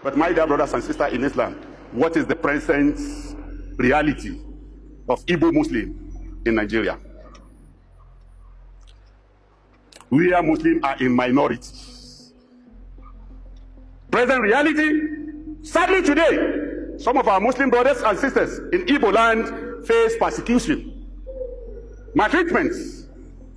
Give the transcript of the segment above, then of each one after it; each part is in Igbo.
But my dear brothers and sisters in Islam, what is the present reality of Igbo Muslim in Nigeria? We are Muslims are in minority. Present reality, sadly today, some of our Muslim brothers and sisters in Igbo land face persecution, maltreatments,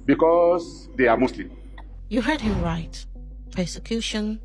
because they are Muslim. You heard him right. Persecution,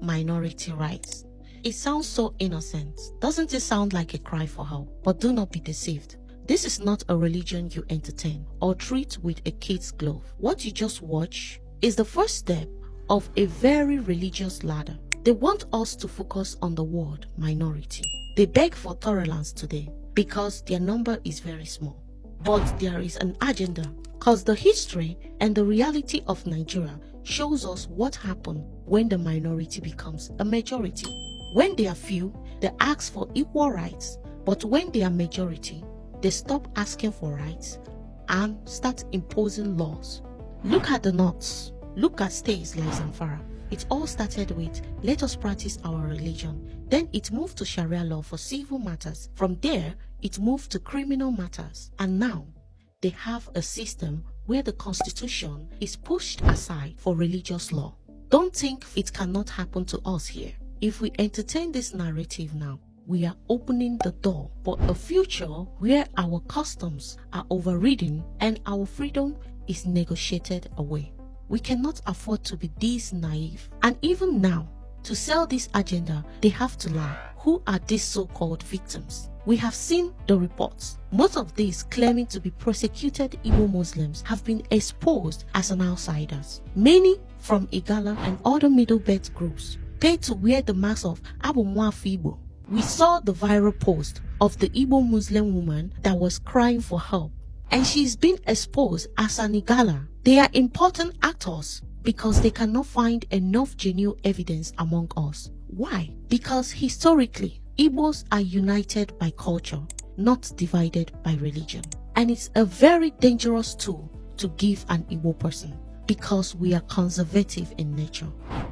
minority rights. It sounds so innocent. Doesn't it sound like a cry for help? But do not be deceived. This is not a religion you entertain or treat with a kid's glove. What you just watch is the first step of a very religious ladder. They want us to focus on the word minority. They beg for tolerance today because their number is very small. But there is an agenda, because the history and the reality of Nigeria shows us what happens when the minority becomes a majority. When they are few, they ask for equal rights, but when they are majority, they stop asking for rights and start imposing laws. Look at the North. Look at states like Zamfara. It all started with, let us practice our religion. Then it moved to Sharia law for civil matters. From there, it moved to criminal matters. And now, they have a system where the constitution is pushed aside for religious law. Don't think it cannot happen to us here. If we entertain this narrative now, we are opening the door for a future where our customs are overridden and our freedom is negotiated away. We cannot afford to be this naive. And even now, to sell this agenda, they have to lie. Who are these so-called victims? We have seen the reports. Most of these claiming to be persecuted Igbo Muslims have been exposed as an outsiders. Many from Igala and other middle belt groups paid to wear the mask of Abu Mwaf Igbo. We saw the viral post of the Igbo Muslim woman that was crying for help, and she's been exposed as an Igala. They are important actors because they cannot find enough genuine evidence among us. Why? Because historically, Igbos are united by culture, not divided by religion. And it's a very dangerous tool to give an Igbo person because we are conservative in nature.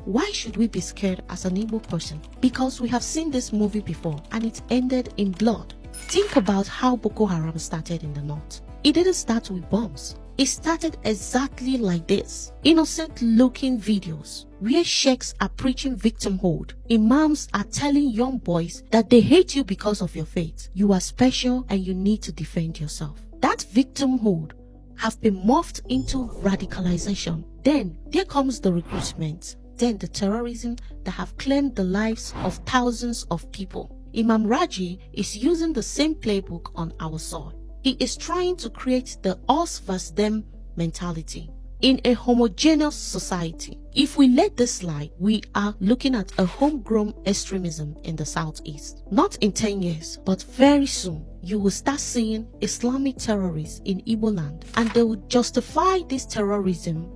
Why should we be scared as an Igbo person? Because we have seen this movie before and it ended in blood. Think about how Boko Haram started in the north. It didn't start with bombs. It started exactly like this. Innocent looking videos where sheikhs are preaching victimhood. Imams are telling young boys that they hate you because of your faith. You are special and you need to defend yourself. That victimhood have been morphed into radicalization. Then there comes the recruitment. Then the terrorism that have claimed the lives of thousands of people. Imam Raji is using the same playbook on our soil. He is trying to create the us versus them mentality in a homogeneous society. If we let this slide, we are looking at a homegrown extremism in the southeast. Not in 10 years, but very soon, you will start seeing Islamic terrorists in Igbo land, and they will justify this terrorism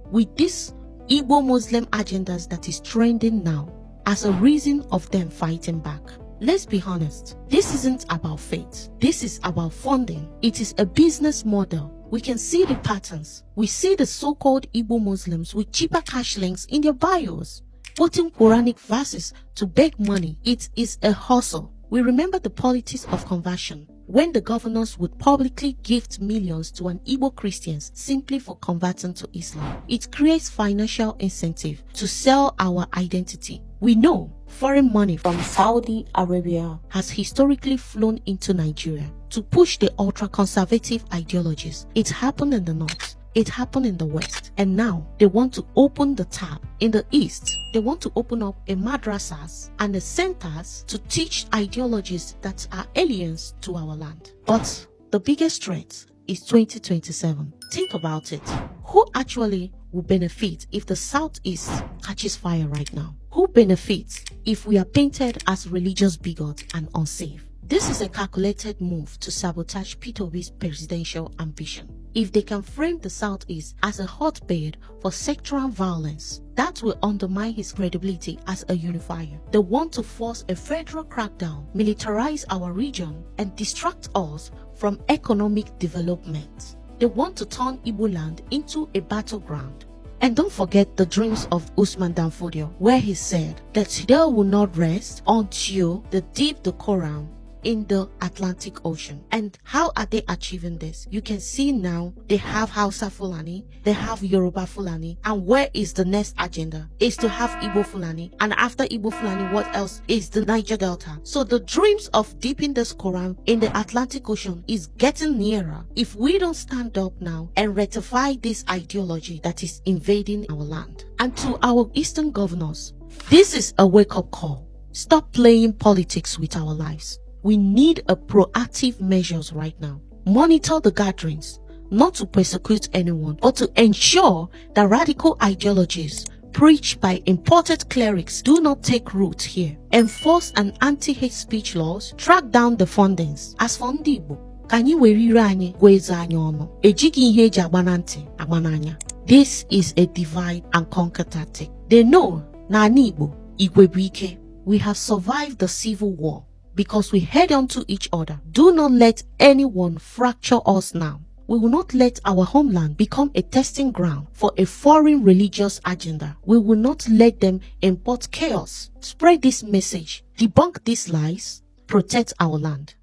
with this Igbo Muslim agendas that is trending now as a reason of them fighting back. Let's be honest, this isn't about faith. This is about funding. It is a business model. We can see the patterns. We see the so-called Igbo Muslims with cheaper cash links in their bios, quoting Quranic verses to beg money. It is a hustle. We remember the politics of conversion, when the governors would publicly gift millions to an Igbo Christians simply for converting to Islam. It creates financial incentive to sell our identity. We know foreign money from Saudi Arabia has historically flown into Nigeria to push the ultra-conservative ideologies. It happened in the north, it happened in the west, and now they want to open the tap in the east. They want to open up a madrasas and the centers to teach ideologies that are aliens to our land. But the biggest threat is 2027. Think about it. Who actually will benefit if the southeast catches fire right now? Who benefits if we are painted as religious bigots and unsafe? This is a calculated move to sabotage Peter Obi's presidential ambition. If they can frame the Southeast as a hotbed for sectoral violence, that will undermine his credibility as a unifier. They want to force a federal crackdown, militarize our region, and distract us from economic development. They want to turn Igbo land into a battleground. And don't forget the dreams of Usman Danfodio, where he said that they will not rest until they dip the Quran in the Atlantic Ocean. And how are they achieving this? You can see now they have Hausa Fulani, they have Yoruba Fulani, and where is the next agenda? Is to have Igbo Fulani, and after Igbo Fulani, what else is the Niger Delta? So the dreams of dipping this Quran in the Atlantic Ocean is getting nearer if we don't stand up now and rectify this ideology that is invading our land. And to our Eastern governors, this is a wake-up call. Stop playing politics with our lives. We need a proactive measures right now. Monitor the gatherings, not to persecute anyone, but to ensure that radical ideologies preached by imported clerics do not take root here. Enforce an anti-hate speech laws, track down the fundings. As for ndị Igbo, ka anyị were ire anyị gwa eze anyị ọnụ. Ejighị ihe eji agba na ntị agba n'anya. This is a divide and conquer tactic. They know na ana Igbo, Igwe bụ ike. We have survived the civil war because we head on to each other. Do not let anyone fracture us now. We will not let our homeland become a testing ground for a foreign religious agenda. We will not let them import chaos. Spread this message. Debunk these lies. Protect our land.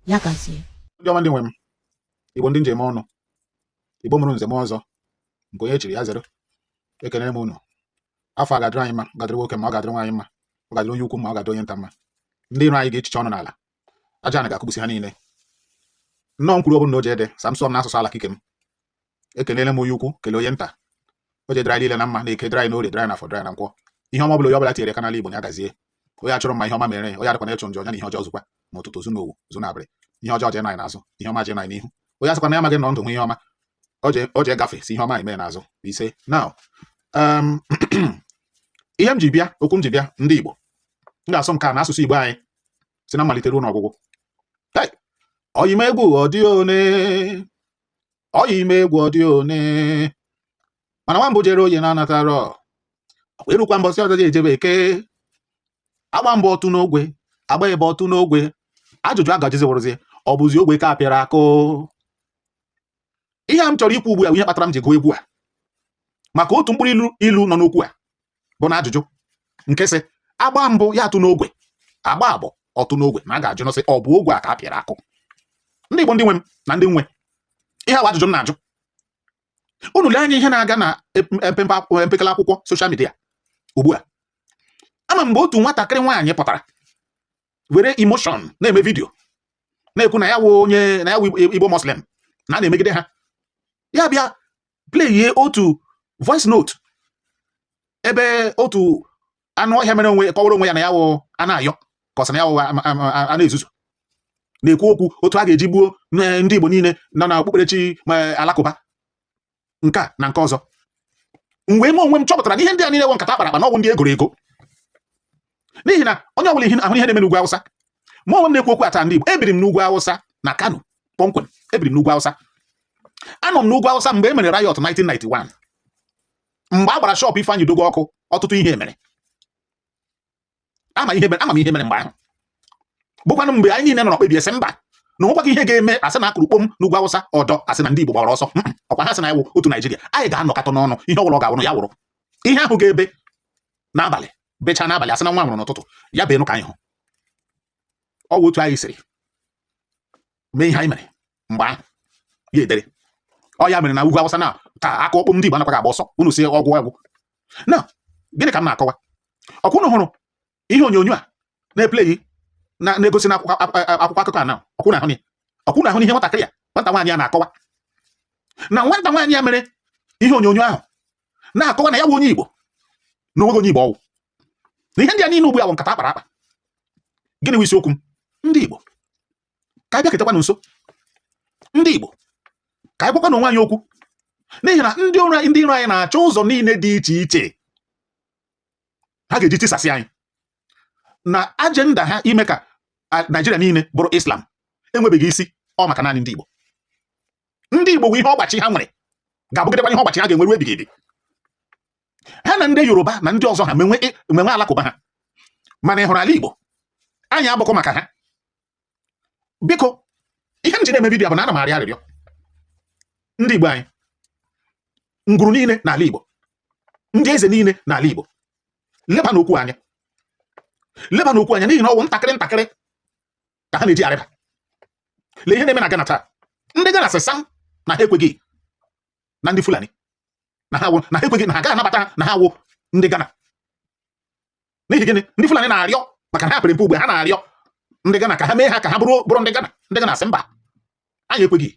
Yagazie. Ndị nwe m, Igbo ndị njem ọnụ, Igbo mụrụ nzem ọzọ, nke onye chiri ya zere. Ekenere m unu. Afọ a gadịrị anyị mma, gadịrị nwoke ma ọ gadịrị nwaanyị mma, ọ gadịrị onye ukwu ma ọ gadịrị onye nta mma. Ndị iro anyị ga-echiche ọnụ n'ala. Aja na ga-akụgbisi ha niile. Nnọọ nkwuru ọbụla o ji ede, Samsọm n'asụsụ ala kike m. Ekenele m onye ukwu, kelee onye nta. O jedịrị anyị niile na mma, na-eke dịrị anyị n'orie, dịrị anyị n'afọ, dịrị anyị na nkwọ. Ihe ọma ọbụla onye ọbụla tinyere aka n'ala Igbo ya gazie. Onye achọrọ mma ihe ọma mere, onye adịkwa na-ịchụ njọ ya na ihe ọjọọ zụkwa n'ụtụtụ zu n'owu, zu n'abalị. Ihe ọjọọ jee anyị n'azụ, ihe ọma jee anyị n'ihu. Onye asịkwa na ya amaghị nọ ndụ hụ ihe ọma, o jee gafe si ihe ọma eme n'azụ. Ise. Now, ihe m ji bịa, okwu m ji bịa ndị Igbo. M ga-asụ nke a n'asụsụ Igbo anyị si na mmalite ruo n'ọgwụgwụ. Oyime egwu ọ dị one, oyime egwu ọ dị one, mana nwambụ jere oyi na-anatarọ, werukwa mbọsị ọzọ ejebe eke, agba mbọ ọtụ n'ogwe, agba ebe ọtụ n'ogwe. Ajụjụ agajizi wụrụzie, ọ bụzi ogwe ka apịara akụ. Ihe a m chọrọ ikwu ugbu a bụ ihe kpatara m ji gụọ egwu a, maka otu mkpụrụ ilu nọ n'okwu a bụ na ajụjụ nke sị agba mbụ ya atụ n'ogwe, agba abụ ọtụ n'ogwe, ma a ga-ajụ nọsị ọ bụ ogwe a ka apịara akụ. Ndị Igbo ndị nwe m na ndị nwe ihe a bụ ajụjụ m na-ajụ. Unu lee anya ihe na-aga na mpekele akwụkwọ soshal midia ugbu a. Ama mgbe otu nwatakịrị nwaanyị pụtara were emotion na-eme vidio na-ekwu na ya wụ onye na ya wụ Igbo Muslim na a na-emegide ha, ya bịa playie otu voice note ebe otu anụ ọhịa mere onwe kọwara onwe ya na ya wụ a na-ayọ ka ọ sị na ya wụ a na-ezuzu, na-ekwu okwu otu a ga-eji gbuo ndị Igbo niile nọ na okpukperechi ma alakụba nke a na nke ọzọ. Mgbe m onwe m chọpụtara na ihe ndị a niile wụ nkata akpara akpa na ọgwụ ndị egoro ego, n'ihi na onye ọbụla ahụ ihe na-eme n'ugwu Awụsa. Ma onwe m na-ekwu okwu ata ndị Igbo, ebiri m n'ugwu Awụsa na Kano kpọmkwem, ebiri m n'ugwu Awụsa. Anọ m n'ugwu Awụsa mgbe e mere riot 1991, mgbe a gbara shọpụ Ifeanyị Udogo ọkụ, ọtụtụ ihe mere. Ama m ihe mere mgbe ahụ, bụkwanụ mgbe anyị niile nọ n'ọkpebi ese mba na onwekwaghị ihe ga-eme asị na akụrụ kpom n'ugwu Awụsa ọdọ asị na ndị Igbo gbara ọsọ. Ọkwa ha sị na iwu otu Naijiria, anyị ga-anọkọta n'ọnụ, ihe ọbụla ọ ga-awụrụ ya wụrụ. Ihe ahụ ga-ebe n'abalị, bechaa n'abalị asị na nwa nwụrụ n'ụtụtụ, ya bụ enu ka anyị hụ. Ọ wụ otu anyị siri mee ihe anyị mere mgbe ahụ ya edere. Ọ ya mere na ugwu Awụsa na taa aka ọkpụ ndị Igbo anakwaghị agba ọsọ, unu si ọgwụ. Na gịnị ka m na-akọwa? Ọkwa unu hụrụ ihe onyonyo a na-epleyi na-egosi na akwụkwọ akụkọ a na ọkwụ na-ahụ ihe nwatakịrị a, nwata nwaanyị a na-akọwa na nwata nwaanyị a mere ihe onyonyo ahụ na-akọwa na ya bụ onye Igbo na onweghị onye Igbo ọwụ, na ihe ndị a niile ugbu a bụ nkata akpara akpa. Gịnị bụ isiokwu m? Ndị Igbo ka anyị bịaketakwanụ nso. Ndị Igbo ka anyị gwakwanụ onwe anyị okwu, n'ihi na ndị iro anyị na-achọ ụzọ niile dị iche iche ha ga-eji tisasị anyị, na ajenda ha ime ka Naijiria niile bụrụ Islam enwebeghị isi. Ọ maka naanị ndị Igbo. Ndị Igbo bụ ihe ọgbachi ha nwere, ga-abụgidekwa ihe ọgbachi ha ga-enweru ebighị ebi. Ha na ndị Yoruba na ndị ọzọ ha menwe alakụba ha, mana ị hụrụ ala Igbo anyị agbakọ maka ha. Biko, ihe m ji na-eme vidiyo bụ na ana m arịọ arịrịọ ndị Igbo anyị, ngwuru niile n'ala Igbo, ndị eze niile n'ala Igbo leba n'okwu anya n'ihi na ọ bụ ntakịrị ka ha na-eji arịba. Lee ihe na-eme na Ghana taa. Ndị Ghana sị sam na ha ekweghị na ndị Fulani na ha ekweghị na ha agaghị anabata na ha wụ ndị Ghana. N'ihi gịnị? Ndị Fulani na-arịọ maka na ha pere mpe ugbe, ha na-arịọ ndị Ghana ka ha mee ha ka ha bụrụ ndị Ghana. Ndị Ghana sị mba, anyị ekweghị.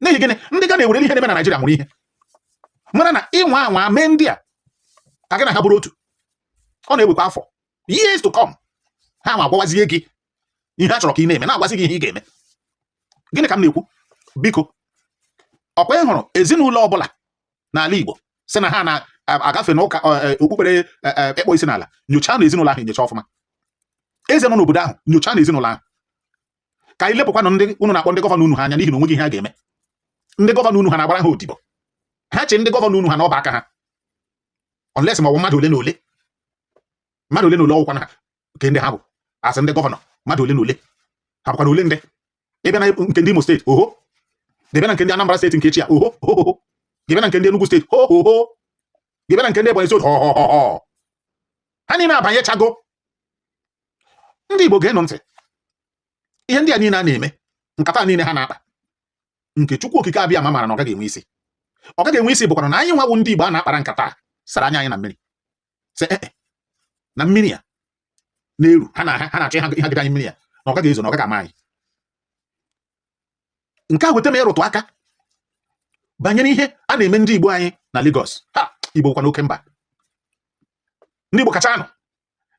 N'ihi gịnị? Ndị Ghana ewerele ihe na-eme na Naịjirịa mụrụ ihe, mara na ịnwa anwa mee ndị a ka gị na ha bụrụ otu. Ọ na-ewekwa afọ, years to come, ha nwa agwawazie gị ihe a chọrọ ka ị na-eme, na-agwazi gị ihe ị ga-eme. Gịnị ka m na-ekwu? Biko, ọkwa ị hụrụ ezinụlọ ọbụla n'ala Igbo sị na ha na-agafe n'ụka okpukpere ịkpọ isi n'ala, nyochaa na ezinụlọ ahụ enyocha ọfụma. Eze nọ n'obodo ahụ, nyochaa na ezinụlọ ahụ. Ka anyị lepụkwanụ ndị unu na-akpọ ndị gọvanọ unu ha anya, n'ihi na onweghị ihe ha ga-eme. Ndị gọvanọ unu ha na-agbara ha odibo, ha che ndị gọvanọ unu ha n'ọba aka ha, unless ma ọ bụ mmadụ ole na ole ọgwụkwana ha nke ndị ha bụ asị ndị gọvanọ. Mmadụ ole na ole ha bụkwana ole ndị ịbịa na nke ndị Imo steeti oho, dịbịa na nke ndị Anambra steeti nke echi ya oho, gịbịa na nke ndị Enugu steeti oho, gịbịa na nke ndị Ebonyi steeti ho. Ha niile abanyechago. Ndị Igbo ga-enụ ntị. Ihe ndị a niile a na-eme, nkata niile ha na-akpa, nke Chukwu okike abịa ma mara na ọ gaghị enwe isi. Ọ gaghị enwe isi bụkwara na anyị nwawu ndị Igbo a na-akpara nkata sara anya anyị na mmiri. Sị na mmiri ya na-eru, ha na-achọ ihe agịda anyị mmiri ya, na ọ gaghị ezo, na ọ gaghị ama anyị. Nke a weta m ịrụtụ aka banyere ihe a na-eme ndị Igbo anyị na Lagos. Ha, Igbo bụkwa n'oke mba. Ndị Igbo kacha anụ,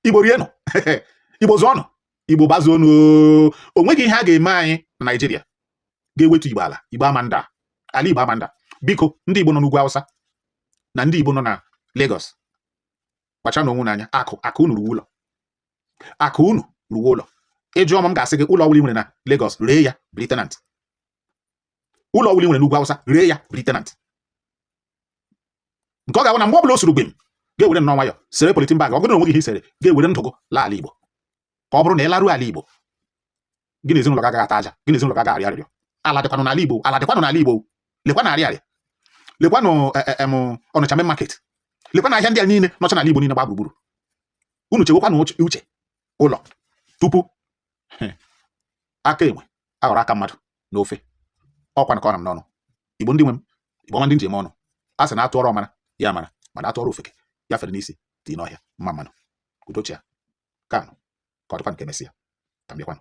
Igbo rienụ, Igbo zụọnụ, Igbo gbazuonụ. O nweghị ihe a ga-eme anyị na Naịjirịa ga-ewetu Igbo ala. Igbo amanda, ala Igbo amanda. Biko, ndị Igbo nọ n'ugwu Awụsa na ndị Igbo nọ na Lagos, kpachanụ onwe n'anya. Akụ unu ruwe ụlọ, akụ unu ruwe ụlọ. Ịjụọ m ga-asị gị ụlọ ọbụla ị nwere na Lagos, ree ya, biri tenant. Ụlọ ọbụla ị nwere n'ugwu Awụsa, ree ya, biri tenant. Nke ọ ga-abụ na mgbe ọbụla o soro gbem, ga-ewere nnọọ nwayọ sere politin bag. Ọ bụrụ na onweghị ihe isere, ga-ewere ndụ gị laa ala Igbo. Ka ọ bụrụ na ị laruo ala Igbo, gị na ezinụlọ gaghị ata aja, gị na ezinụlọ gaghị arịọ arịrịọ. Ala dịkwanụ n'ala Igbo, ala dịkwanụ n'ala Igbo. Lekwanụ arịarịa, lekwanụ Ọnịcha main market, lekwanụ ahịa ndị a niile nọcha n'ala Igbo niile gba gburugburu. Unu chewekwanụ uche ụlọ tupu aka enwe aghọrọ aka mmadụ n'ofe. Ọkwa nke ọ na m n'ọnụ. Igbo ndị nwe m, Igbo ọma ndị njem ọnụ, a sị na atụ ọrụ ọmara ya mara, mana atụ ọrụ ofeke ya fere n'isi dị n'ọhịa mma mmanụ. Udochia Kanụ, ka ọ dịkwa nke mesịa ka m bịakwanụ.